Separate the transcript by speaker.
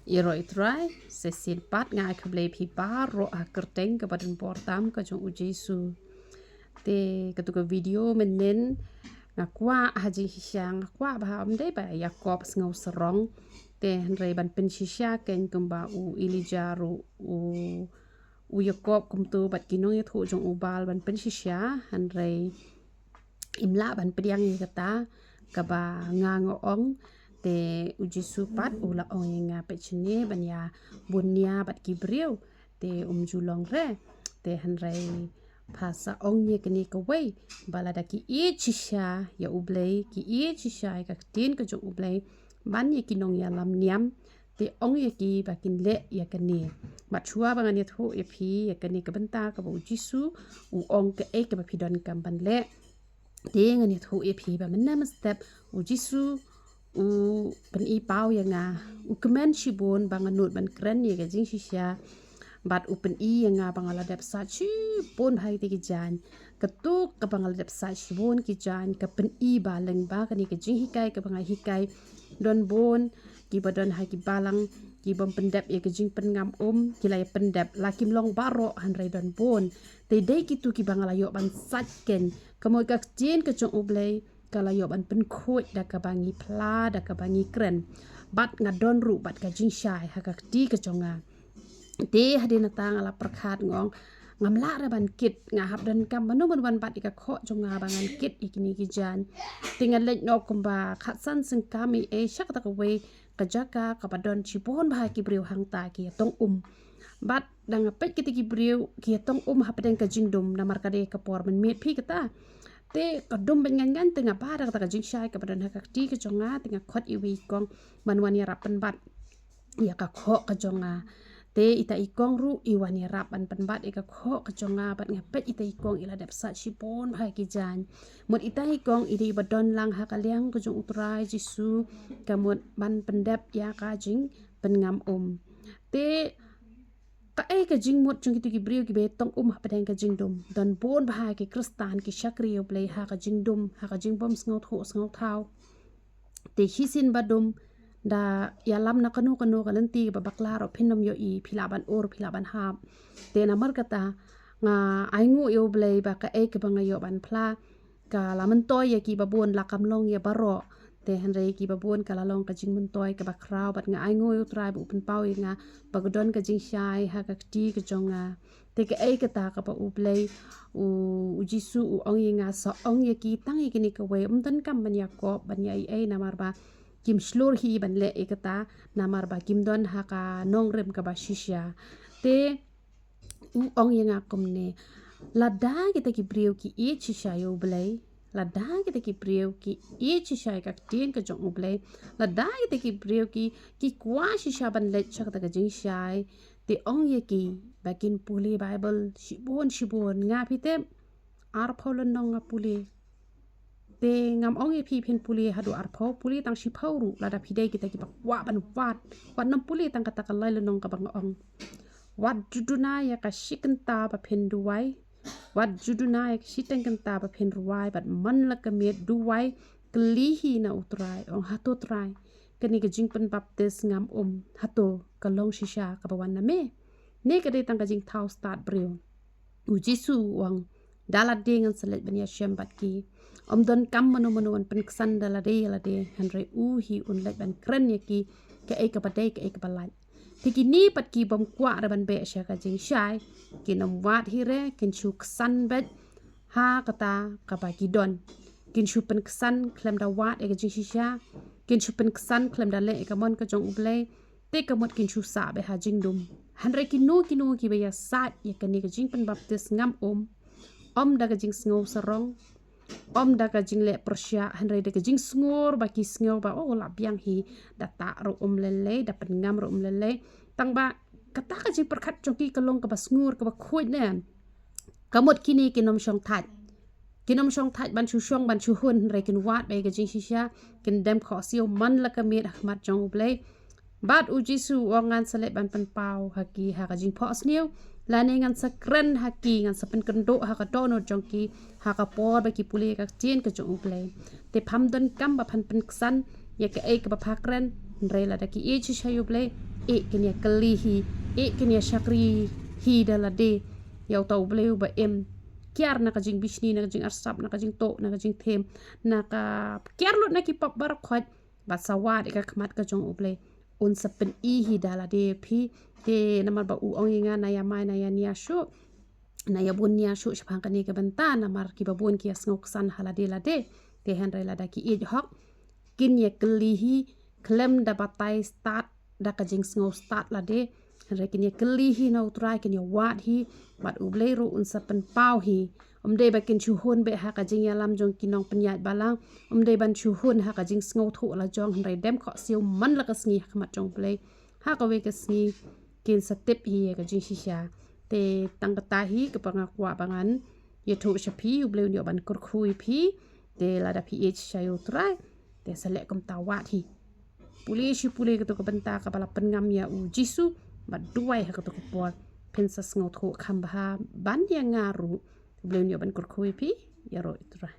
Speaker 1: Iroi trai sesin pat ngai kable pi baro a kerteng ke badan portam ke jong ujesu te ketuka video menen ngakwa haji hisya ngakwa ba amde ba Yakob ngau serong te henrei ban pen shisha ken kemba u ilijaru u Yakob kumtu bat kinong ya thu jong ubal ban pen shisha henrei imla ban pediang ni kata kaba ngango ong te uji supat ula ong nga pechne banya bunya bat kibriu te julong re te hanrei phasa ong ye kini ka wei balada ki e chisha ya ublei ki e chisha ka tin ka jo ublei ban ye kinong ya lam niam te ong ye ki bakin le ya kani bat chua bangan ye tho e phi ya kani ka banta ka bu jisu u ong ka e ka ba phidon kam ban le te ngan ye tho e phi ba manam step u jisu u pen i pau yang u kemen shibon banganut ban kren ye ga jing shisha bat u pen i yang bangala dep sa chi pon hai te ki jan ketuk ka bangala dep sa shibon ki jan ka pen i ba leng ba ka ni ka jing hikai ka bangai hikai don bon ki badon hai ki balang ki bom pendep ye ka jing pen ngam ki lai pendep la kim long baro han rai don bon te dei ki tu ki bangala yo ban sat ken kamoy ka jin ka chong ublei kalau yo ban pen khoi da ka bangi pla da ka bangi kren bat ngadon ru bat ka jing shai ha ka ti ka chonga te hadina tang ala prakhat ngong ngamla ra ban kit nga hab dan kam manu ban bat ka kho chonga bangan kit ikini ki jan tingal lek no kumba khatsan sing kami e shak ta ka we ka jaka ka badon chibon ba ki briu hang ta ki tong bat dang pet ki briu ki tong hab den ka jing dum na mar ka de ka por man met phi ka ta te kadum bengan tengah pada kata kajing syai kepada nak ti ke jonga tengah khot iwi kong manwani rapan bat ya ka kho ke jonga te ita ikong ru iwani rapan penbat e ka kho ke jonga bat ngapet ita ikong ila dap sa shipon bhai ki jan mut ita ikong idi badon lang ha kaliang ke jong utrai jisu kamut ban pendap ya ka jing pengam te ka ka jing mot chung ki brio ki betong padang ka jing dum dan bon bahai ki kristan ki shakriyo play ha ka jing dum ha ka jing bom sngot ho sngot thau te hisin badum da ya lam na kanu kananti ba bakla ro phinom yo i philaban or philaban hab te na mar kata nga aingu yo play ba ka ka banga yo ban phla ka laman toy ya ki babon la kamlong ya baro te hanrei ki babon kala long ka jing mun toy ka bakrau bat nga ai ngoi utrai bu pen pau nga bagodon ka jing shai ha ka ti ka jonga te ka ta ka ba u play u jisu u ong nga so ong ye ki tang ye ni ka we dan kam ban Yakob ban ya ai na mar ba kim shlor hi ban le ka ta na mar ba kim don ha ka nong rem ka ba shisha te u ong nga kom ne lada kita ki brio ki e shisha yo blay lada kita ki brio ki e shisha ka tin ka jong ublei lada kita ki brio ki kwa shisha ban le chak ta ka jing shai te ong ye ki bakin puli bible shibon nga phite ar pholon nong nga puli te ngam ong ye phi phin puli hadu ar pho puli tang shi phau lada phide kita ki wa ban wat nam puli tang ka ta ka lai nong ka bang ong wat juduna ya ka shikanta ba phin duwai wat juduna ya shiteng kanta ba phin ruwai bat man la ka met duwai klihi na utrai ong hato trai kani ka jing pen baptis ngam hato ka long shisha ka bawan na me ne ka de tang ka jing thau start brio u jisu wang dala de ngan salet bania shem bat ki don kam manu wan pen ksan dala de hanre u hi un let ban kren ye ki ka ka badai ka balai tiki ni pat ki bom kwa ra ban be sha ka jing shai kinom wat hi re kin chu ksan bet ha kata ka ba ki don kin chu pen ksan klem da wat e ka jing shisha kin chu pen ksan klem da le e ka mon ka jong uble te ka mot kin chu sa be ha jing dum hanre kinu ki be ya sat ye ka ni ka jing pen baptis ngam da ka jing sngo sarong da ka jing le persya hanre da ka jing sngur ba ki sngur ba la biang hi da ta ro lele da pen ngam ro lele tang ba kata ka jing perkhat chongki ka long ka ba sngur ka ba khoi ne kamot kini kinom shong that ban chu shong ban chu hun re kin wat be ka jing shisha kin dem kho siu man la ka mit ahmat jong ble bat u jisu wangan sale ban pen pau haki ha ka jing pho sniu lani ngan sakren haki ngan sapen kendo ha ka dono jongki ha ka por ba ki puli ka chin ka jong ble te pham don kam ba phan pen ksan ya ka ba phakren re la da ki e chi shayu ble kenya kelihi kenya syakri hi dalade yau tau bleu ba kiar na kajing bishni na kajing arsap na kajing to na kajing them na ka kiar lot na ki pap bar khot ba sawat ka khmat ka jong uble un sapen hi dalade phi te namar ba u onginga na ya mai na ya nia shu na ya bun nia shu shpang ka ni ka banta namar ki babun ki asngok san halade lade te han rai lada ki hok kin ye kelihi klem da batai start da kajing sngo start lade rekin ye kelihi na utrai kin ye wat hi bat uble ru un sapen pau hi de ba kin chu hun be ha kajing ya lam jong kinong penyat balang de ban chu hun ha kajing sngo thu la jong rai dem kho siu man la ka sngi khmat jong ble ha ka we ka sngi kin step hi ka jing shisha te tangkata hi ke pangakwa bangan ye thu shapi uble nyo ban kur khui phi te la da ph shayu trai te selek kom tawat hi puli ke to ka banta ka bala pengam ya u jisu bat duai ha ka to ko por pensas ngau thu kham ba ban ya ngaru uble nyo ban kur khui phi ya ro itra